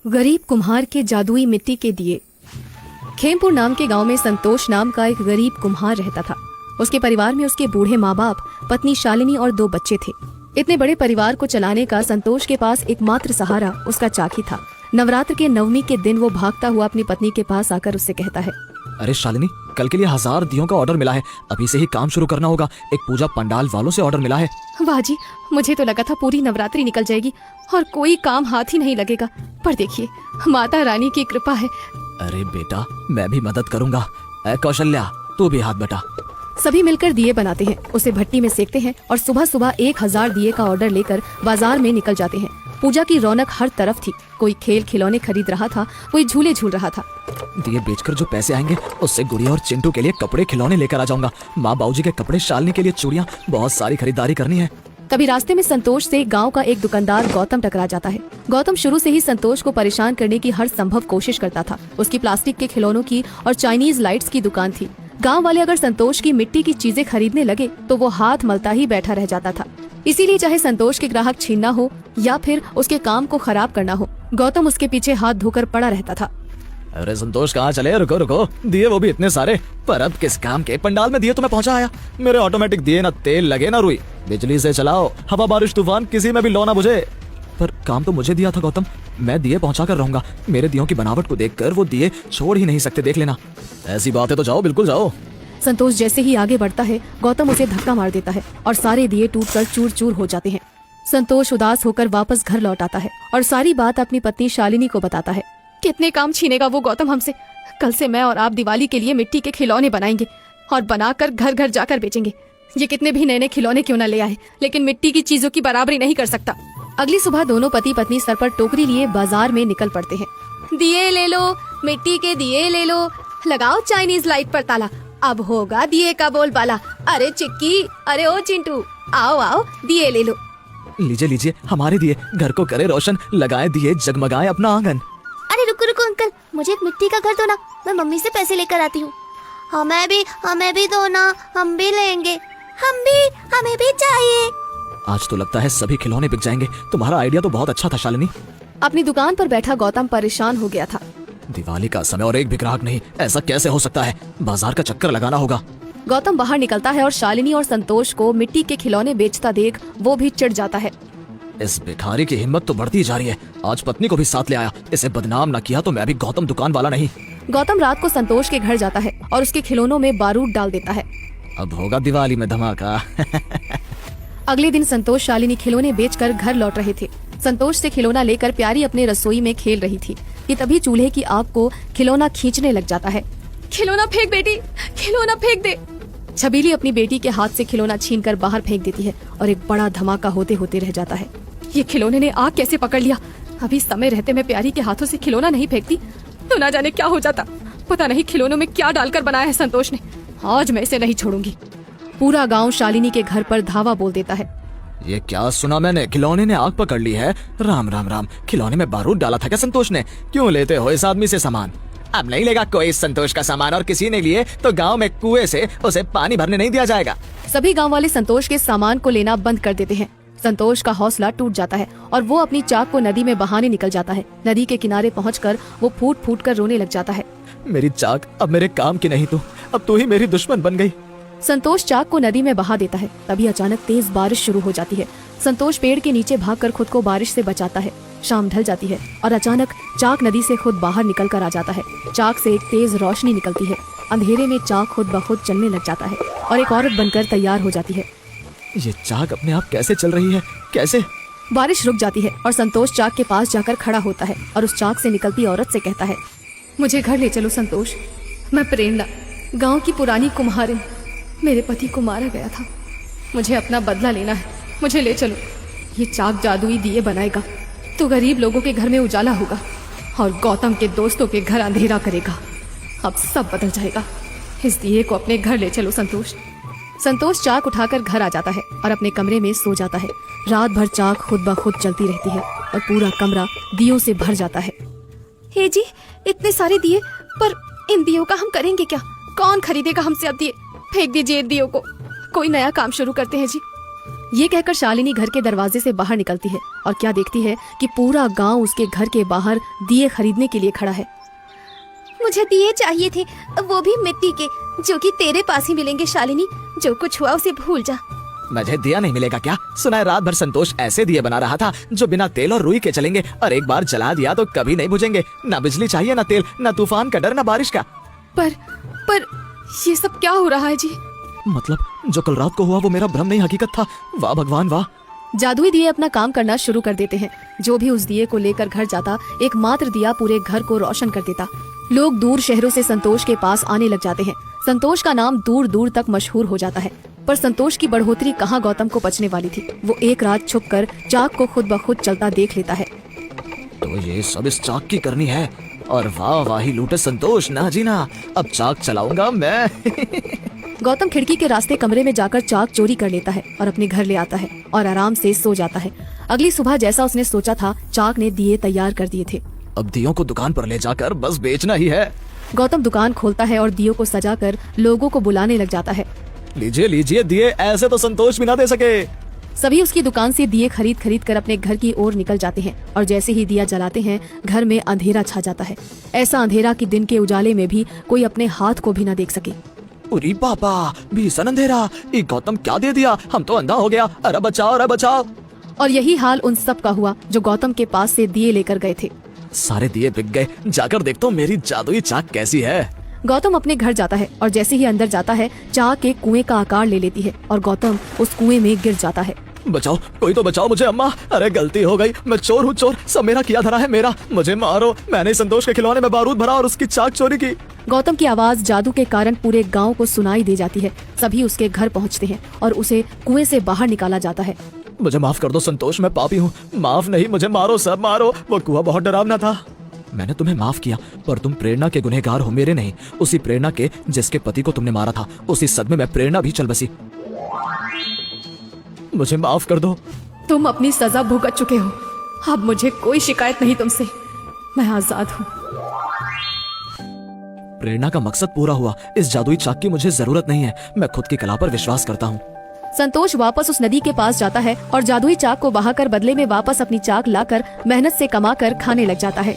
गरीब कुम्हार के जादुई मिट्टी के दिए। खेमपुर नाम के गांव में संतोष नाम का एक गरीब कुम्हार रहता था। उसके परिवार में उसके बूढ़े माँ बाप, पत्नी शालिनी और 2 बच्चे थे। इतने बड़े परिवार को चलाने का संतोष के पास एकमात्र सहारा उसका चाक ही था। नवरात्र के नवमी के दिन वो भागता हुआ अपनी पत्नी के पास आकर उससे कहता है, अरे शालिनी, कल के लिए 1000 दियों का ऑर्डर मिला है। अभी से ही काम शुरू करना होगा। एक पूजा पंडाल वालों से ऑर्डर मिला है। वाह जी, मुझे तो लगा था पूरी नवरात्रि निकल जाएगी और कोई काम हाथ ही नहीं लगेगा, पर देखिए माता रानी की कृपा है। अरे बेटा, मैं भी मदद करूंगा। ऐ कौशल्या, तू भी हाथ बटा। सभी मिलकर दिए बनाते हैं, उसे भट्टी में सेकते हैं और सुबह सुबह 1000 दिए का ऑर्डर लेकर बाजार में निकल जाते हैं। पूजा की रौनक हर तरफ थी। कोई खेल खिलौने खरीद रहा था, कोई झूले झूल रहा था। दिए बेचकर जो पैसे आएंगे उससे गुड़िया और चिंटू के लिए कपड़े खिलौने लेकर आ जाऊंगा। माँ बाबूजी के कपड़े, शालिनी के लिए चूड़ियाँ, बहुत सारी खरीदारी करनी है। तभी रास्ते में संतोष से गांव का एक दुकानदार गौतम टकरा जाता है। गौतम शुरू से ही संतोष को परेशान करने की हर संभव कोशिश करता था। उसकी प्लास्टिक के खिलौनों की और चाइनीज लाइट्स की दुकान थी। गांव वाले अगर संतोष की मिट्टी की चीजें खरीदने लगे तो वो हाथ मलता ही बैठा रह जाता था। इसीलिए चाहे संतोष के ग्राहक छीनना हो या फिर उसके काम को खराब करना हो, गौतम उसके पीछे हाथ धोकर पड़ा रहता था। अरे संतोष, कहाँ चले? रुको रुको, दिए वो भी इतने सारे, पर अब किस काम के? पंडाल में दिए तो मैं पहुंचा आया। मेरे ऑटोमेटिक दिए ना तेल लगे ना रुई, बिजली से चलाओ। हवा बारिश तूफान किसी में भी लो ना बुझे। पर काम तो मुझे दिया था गौतम, मैं दिए पहुंचा कर रहूंगा। मेरे दियों की बनावट को देखकर वो दिए छोड़ ही नहीं सकते, देख लेना। ऐसी बात है तो जाओ, बिल्कुल जाओ। संतोष जैसे ही आगे बढ़ता है, गौतम उसे धक्का मार देता है और सारे दिए टूटकर चूर चूर हो जाते हैं। संतोष उदास होकर वापस घर लौट आता है और सारी बात अपनी पत्नी शालिनी को बताता है। कितने काम छीनेगा वो गौतम हमसे। कल से मैं और आप दिवाली के लिए मिट्टी के खिलौने बनाएंगे और बनाकर घर घर जाकर बेचेंगे। ये कितने भी नए नए खिलौने क्यों न ले आए, लेकिन मिट्टी की चीजों की बराबरी नहीं कर सकता। अगली सुबह दोनों पति पत्नी सर पर टोकरी लिए बाजार में निकल पड़ते हैं। दिए ले लो, मिट्टी के दिए ले लो, लगाओ चाइनीज लाइट पर ताला, अब होगा दिए का बोलबाला। अरे चिक्की, अरे ओ चिंटू, आओ आओ दिए ले लो। लीजिए लीजिए, हमारे दिए, घर को करे रोशन, लगाए दिए, जगमगाए अपना आंगन। अरे रुको रुको अंकल, मुझे एक मिट्टी का घर दो ना, मैं मम्मी से पैसे लेकर आती हूँ। हमें भी दो ना, हम भी लेंगे। हमें भी चाहिए। आज तो लगता है सभी खिलौने बिक जाएंगे। तुम्हारा आइडिया तो बहुत अच्छा था शालिनी। अपनी दुकान पर बैठा गौतम परेशान हो गया था। दिवाली का समय और एक भी ग्राहक नहीं, ऐसा कैसे हो सकता है? बाजार का चक्कर लगाना होगा। गौतम बाहर निकलता है और शालिनी और संतोष को मिट्टी के खिलौने बेचता देख वो भी चिढ़ जाता है। इस भिखारी की हिम्मत तो बढ़ती जा रही है। आज पत्नी को भी साथ ले आया। इसे बदनाम न किया तो मैं भी गौतम दुकान वाला नहीं। गौतम रात को संतोष के घर जाता है और उसके खिलौनों में बारूद डाल देता है। अब होगा दिवाली में धमाका। अगले दिन संतोष शालिनी खिलौने बेचकर घर लौट रहे थे। संतोष से खिलौना लेकर प्यारी अपने रसोई में खेल रही थी कि तभी चूल्हे की आग को खिलौना खींचने लग जाता है। खिलौना फेंक बेटी, खिलौना फेंक दे। छबीली अपनी बेटी के हाथ से खिलौना छीनकर बाहर फेंक देती है और एक बड़ा धमाका होते होते रह जाता है। ये खिलौने ने आग कैसे पकड़ लिया? अभी समय रहते मैं प्यारी के हाथों से खिलौना नहीं फेंकती तो ना जाने क्या हो जाता। पता नहीं खिलौनों में क्या डालकर बनाया है संतोष ने। आज मैं इसे नहीं छोड़ूंगी। पूरा गांव शालिनी के घर पर धावा बोल देता है। ये क्या सुना मैंने? खिलौने ने आग पकड़ ली है। राम राम राम, खिलौने में बारूद डाला था क्या संतोष ने? क्यों लेते हो इस आदमी से सामान? अब नहीं लेगा कोई संतोष का सामान, और किसी ने लिए तो गांव में कुएं से उसे पानी भरने नहीं दिया जाएगा। सभी गांव वाले संतोष के सामान को लेना बंद कर देते हैं। संतोष का हौसला टूट जाता है और वो अपनी चाक को नदी में बहाने निकल जाता है। नदी के किनारे पहुंचकर वो फूट फूट कर रोने लग जाता है। मेरी चाक अब मेरे काम की नहीं, तू अब तू ही मेरी दुश्मन बन गई। संतोष चाक को नदी में बहा देता है। तभी अचानक तेज बारिश शुरू हो जाती है। संतोष पेड़ के नीचे भागकर खुद को बारिश से बचाता है। शाम ढल जाती है और अचानक चाक नदी से खुद बाहर निकल कर आ जाता है। चाक से एक तेज रोशनी निकलती है। अंधेरे में चाक खुद ब खुद चलने लग जाता है और एक औरत बनकर तैयार हो जाती है। ये चाक अपने आप कैसे चल रही है? कैसे? बारिश रुक जाती है और संतोष चाक के पास जाकर खड़ा होता है और उस चाक से निकलती औरत से कहता है, मुझे घर ले चलो संतोष। मैं प्रेरणा, गांव की पुरानी कुम्हारिन। मेरे पति को मारा गया था, मुझे अपना बदला लेना है, मुझे ले चलो। ये चाक जादुई दिए बनाएगा तो गरीब लोगों के घर में उजाला होगा और गौतम के दोस्तों के घर अंधेरा करेगा। अब सब बदल जाएगा। इस दिए को अपने घर ले चलो संतोष। संतोष चाक उठाकर घर आ जाता है और अपने कमरे में सो जाता है। रात भर चाक खुद ब खुद चलती रहती है और पूरा कमरा दियों से भर जाता है। हे जी, इतने सारे दिए, पर इन दियों का हम करेंगे क्या? कौन खरीदेगा हमसे अब दिए? फेंक दीजिए इन दियों को, कोई नया काम शुरू करते हैं जी। ये कहकर शालिनी घर के दरवाजे से बाहर निकलती है और क्या देखती है कि पूरा गांव उसके घर के बाहर दिए खरीदने के लिए खड़ा है। मुझे दिए चाहिए थे, वो भी मिट्टी के, जो कि तेरे पास ही मिलेंगे शालिनी। जो कुछ हुआ उसे भूल जा। मुझे दिया नहीं मिलेगा क्या? सुना है रात भर संतोष ऐसे दिए बना रहा था जो बिना तेल और रुई के चलेंगे, और एक बार जला दिया तो कभी नहीं बुझेंगे। ना बिजली चाहिए, ना तेल, ना तूफान का डर, ना बारिश का। पर ये सब क्या हो रहा है जी? मतलब जो कल रात को हुआ वो मेरा भ्रम नहीं हकीकत था। वाह भगवान वाह। जादुई दिए अपना काम करना शुरू कर देते हैं। जो भी उस दिए को लेकर घर जाता, एकमात्र दिया पूरे घर को रोशन कर देता। लोग दूर शहरों से संतोष के पास आने लग जाते हैं। संतोष का नाम दूर दूर तक मशहूर हो जाता है। पर संतोष की बढ़ोतरी कहाँ गौतम को पचने वाली थी। वो एक रात छुपकर चाक को खुद ब खुद चलता देख लेता है। तो ये सब इस चाक की करनी है, और वाह वाही लूटे संतोष ना जीना। अब चाक चलाऊंगा मैं। गौतम खिड़की के रास्ते कमरे में जाकर चाक चोरी कर लेता है और अपने घर ले आता है और आराम से सो जाता है। अगली सुबह जैसा उसने सोचा था, चाक ने दिए तैयार कर दिए थे। अब दियों को दुकान पर ले जाकर बस बेचना ही है। गौतम दुकान खोलता है और दियों को सजाकर लोगों को बुलाने लग जाता है। लीजिए लीजिए दिए, ऐसे तो संतोष भी ना दे सके। सभी उसकी दुकान से दिए खरीद खरीद कर अपने घर की ओर निकल जाते हैं और जैसे ही दिया जलाते हैं, घर में अंधेरा छा जाता है। ऐसा अंधेरा कि दिन के उजाले में भी कोई अपने हाथ को भी न देख सके। उरी पापा, भीषण अंधेरा। ये गौतम क्या दे दिया? हम तो अंधा हो गया। अरे बचाओ, अरे बचाओ। और यही हाल उन सब का हुआ जो गौतम के पास से दिए लेकर गए थे। सारे दिए बिक गए। जाकर देखता हूँ मेरी जादुई चाक कैसी है। गौतम अपने घर जाता है और जैसे ही अंदर जाता है, चाक एक कुएं का आकार ले लेती है और गौतम उस कुएं में गिर जाता है। बचाओ, कोई तो बचाओ मुझे अम्मा। अरे गलती हो गई, मैं चोर हूँ चोर। सब मेरा किया धरा है मेरा। मुझे मारो, मैंने संतोष के खिलौने में बारूद भरा और उसकी चाक चोरी की। गौतम की आवाज जादू के कारण पूरे गांव को सुनाई दे जाती है। सभी उसके घर पहुंचते हैं और उसे कुएं से बाहर निकाला जाता है। मुझे माफ कर दो संतोष, मैं पापी हूँ। माफ नहीं, मुझे मारो, सब मारो। वो कुआं बहुत डरावना था। मैंने तुम्हें माफ किया, पर तुम प्रेरणा के गुनहगार हो, मेरे नहीं। उसी प्रेरणा के जिसके पति को तुमने मारा था, उसी सदमे में प्रेरणा भी चल बसी। मुझे माफ कर दो। तुम अपनी सजा भुगत चुके हो। अब मुझे कोई शिकायत नहीं तुमसे। मैं आजाद हूँ। प्रेरणा का मकसद पूरा हुआ। इस जादुई चाक की मुझे जरूरत नहीं है। मैं खुद की कला पर विश्वास करता हूँ। संतोष वापस उस नदी के पास जाता है और जादुई चाक को बहाकर बदले में वापस अपनी चाक लाकर मेहनत से कमाकर खाने लग जाता है।